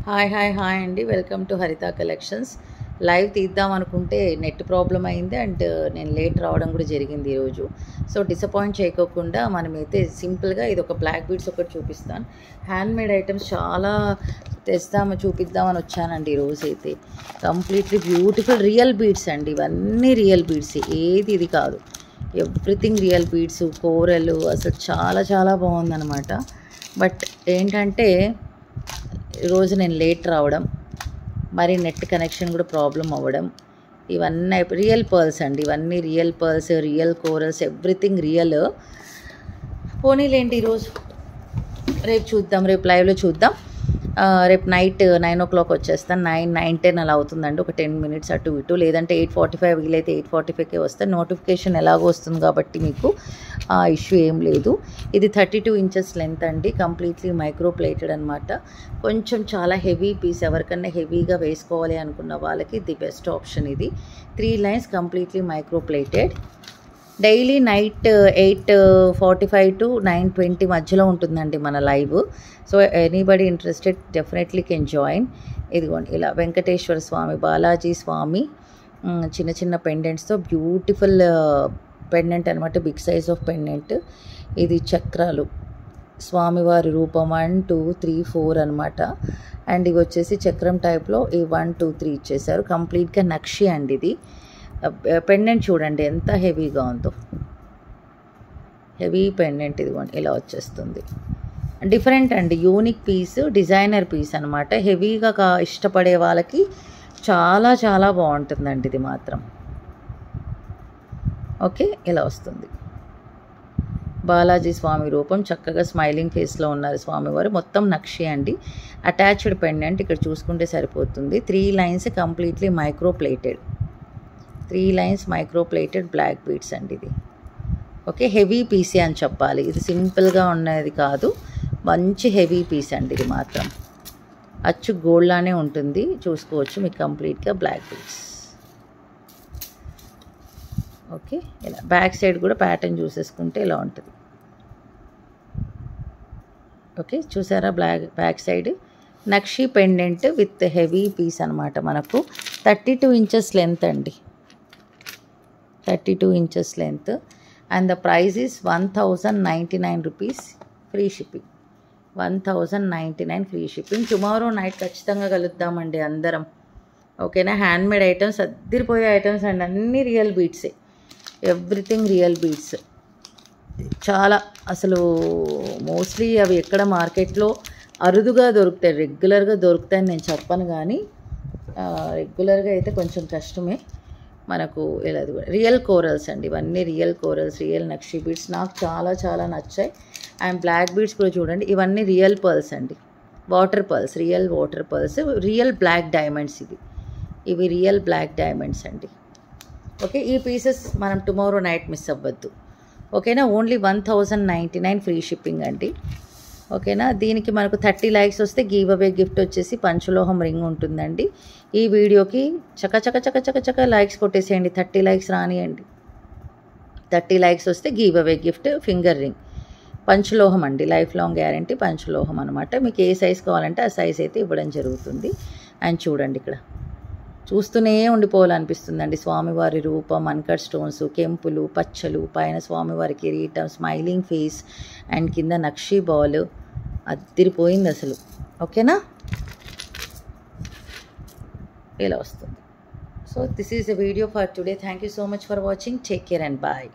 Hi అండి. Welcome to హరిత collections. Live తీద్దాం అనుకుంటే నెట్ ప్రాబ్లం అయింది అండ్ నేను లేట్ రావడం కూడా జరిగింది ఈరోజు. సో డిసప్పాయింట్ చేయకోకుండా మనమైతే సింపుల్గా ఇది ఒక బ్లాక్ బీడ్స్ ఒకటి చూపిస్తాను. హ్యాండ్మేడ్ ఐటమ్స్ చాలా చూపిద్దామని వచ్చానండి ఈరోజు అయితే. కంప్లీట్లీ బ్యూటిఫుల్ రియల్ బీడ్స్ అండి, ఇవన్నీ రియల్ బీడ్స్, ఏది ఇది కాదు, ఎవ్రీథింగ్ రియల్ బీడ్స్, కోరలు, అసలు చాలా చాలా బాగుందన్నమాట. బట్ ఏంటంటే ఈరోజు నేను లేట్ రావడం, మరి నెట్ కనెక్షన్ కూడా ప్రాబ్లం అవ్వడం, ఇవన్నీ రియల్ పర్ల్స్ అండి, ఇవన్నీ real pearls, real corals, everything real. పోనీలేంటి ఈరోజు, రేపు చూద్దాం, రేపు లైవ్లో చూద్దాం. రేపు నైట్ 9 o'clock వచ్చేస్తాను. 9-10 అలా అవుతుందండి, ఒక 10 minutes అటు ఇటు, లేదంటే 8:45, వీలైతే 8:45కే వస్తాను. నోటిఫికేషన్ ఎలాగో వస్తుంది కాబట్టి మీకు ఇష్యూ ఏం లేదు. ఇది 32 inches లెంత్ అండి, కంప్లీట్లీ మైక్రో ప్లేటెడ్ అనమాట. కొంచెం చాలా హెవీ పీస్, ఎవరికన్నా హెవీగా వేసుకోవాలి అనుకున్న వాళ్ళకి ది బెస్ట్ ఆప్షన్ ఇది. 3 lines completely micro plated. Daily night 8:45 to 9:20 మధ్యలో ఉంటుందండి మన live. So anybody interested definitely can join. ఇదిగోండి ఇలా వెంకటేశ్వర స్వామి, బాలాజీ స్వామి చిన్న చిన్న పెండెంట్స్తో బ్యూటిఫుల్ పెండెంట్ అనమాట, బిగ్ సైజ్ ఆఫ్ పెండెంట్. ఇది చక్రాలు, స్వామివారి రూపం 1 2 3 4 అనమాట. అండ్ ఇవి వచ్చేసి చక్రం టైప్లో ఈ 1 2 3 ఇచ్చేసారు. కంప్లీట్గా నక్షి అండి ఇది. పెండెంట్ చూడండి ఎంత హెవీగా ఉందో, హెవీ పెండెంట్. ఇదిగోండి ఇలా వచ్చేస్తుంది. డిఫరెంట్ అండి, యూనిక్ పీస్, డిజైనర్ పీస్ అనమాట. హెవీగా ఇష్టపడే వాళ్ళకి చాలా చాలా బాగుంటుందండి ఇది మాత్రం. ఓకే, ఇలా వస్తుంది. బాలాజీ స్వామి రూపం, చక్కగా స్మైలింగ్ ఫేస్లో ఉన్నారు స్వామివారు. మొత్తం నక్షి అండి, అటాచ్డ్ పెండెంట్ ఇక్కడ చూసుకుంటే సరిపోతుంది. 3 lines completely micro plated, 3 lines micro plated black beads అండి ఇది. ఓకే, హెవీ పీసే అని చెప్పాలి, ఇది సింపుల్గా ఉన్నది కాదు, మంచి హెవీ పీస్ అండి ఇది మాత్రం. అచ్చు గోల్డ్లానే ఉంటుంది, చూసుకోవచ్చు మీకు కంప్లీట్గా బ్లాక్ బీడ్స్. ఓకే, ఇలా బ్యాక్ సైడ్ కూడా ప్యాటర్న్ చూసేసుకుంటే ఇలా ఉంటుంది. ఓకే, చూసారా బ్యాక్ సైడ్ నక్షి పెండెంట్ విత్ హెవీ పీస్ అనమాట. మనకు 32 inches లెంత్ అండి, 32 inches length, and the price is 1099 rupees, free shipping. 1099 free shipping. Tomorrow night ఖచ్చితంగా కలుద్దామండి అందరం, ఓకేనా. హ్యాండ్మేడ్ ఐటమ్స్, అద్దరిపోయే ఐటమ్స్ అండి, అన్నీ రియల్ బీడ్సే, ఎవ్రీథింగ్ రియల్ బీడ్స్. చాలా అసలు మోస్ట్లీ అవి ఎక్కడ మార్కెట్లో అరుదుగా దొరుకుతాయి, రెగ్యులర్గా దొరుకుతాయని నేను చెప్పను, కానీ రెగ్యులర్గా అయితే కొంచెం కష్టమే మనకు. ఇలా రియల్ కోరల్స్ అండి, ఇవన్నీ రియల్ కోరల్స్, రియల్ నక్షి బీడ్స్, నాకు చాలా చాలా నచ్చాయి. అండ్ బ్లాక్ బీడ్స్ కూడా చూడండి, ఇవన్నీ రియల్ పర్ల్స్ అండి, water pearls, real water pearls, real black diamonds, ఇవి రియల్ బ్లాక్ డైమండ్స్ అండి. ఓకే, ఈ పీసెస్ మనం టుమారో నైట్ మిస్ అవ్వద్దు, ఓకేనా. ఓన్లీ 1099 ఫ్రీ షిప్పింగ్ అండి, ఓకేనా. దీనికి మనకు 30 likes వస్తే గివ్ అవే గిఫ్ట్ వచ్చేసి పంచలోహం రింగ్ ఉంటుందండి. ఈ వీడియోకి చక లైక్స్ కొట్టేసేయండి, 30 likes రానియండి. 30 likes వస్తే give away gift finger ring, పంచలోహం అండి, లైఫ్ లాంగ్ గ్యారంటీ పంచలోహం అనమాట. మీకు ఏ సైజ్ కావాలంటే ఆ సైజ్ అయితే ఇవ్వడం జరుగుతుంది. అండ్ చూడండి ఇక్కడ చూస్తూనే ఉండిపోవాలనిపిస్తుందండి. స్వామివారి రూపం, అన్కట్ స్టోన్స్, కెంపులు, పచ్చలు, పైన స్వామివారి కిరీటం, స్మైలింగ్ ఫేస్, అండ్ కింద నక్షి బాల్, అదిరిపోయింది అసలు, ఓకేనా. ఇలా వస్తుంది. So this is the video for today. Thank you so much for watching. Take care and bye.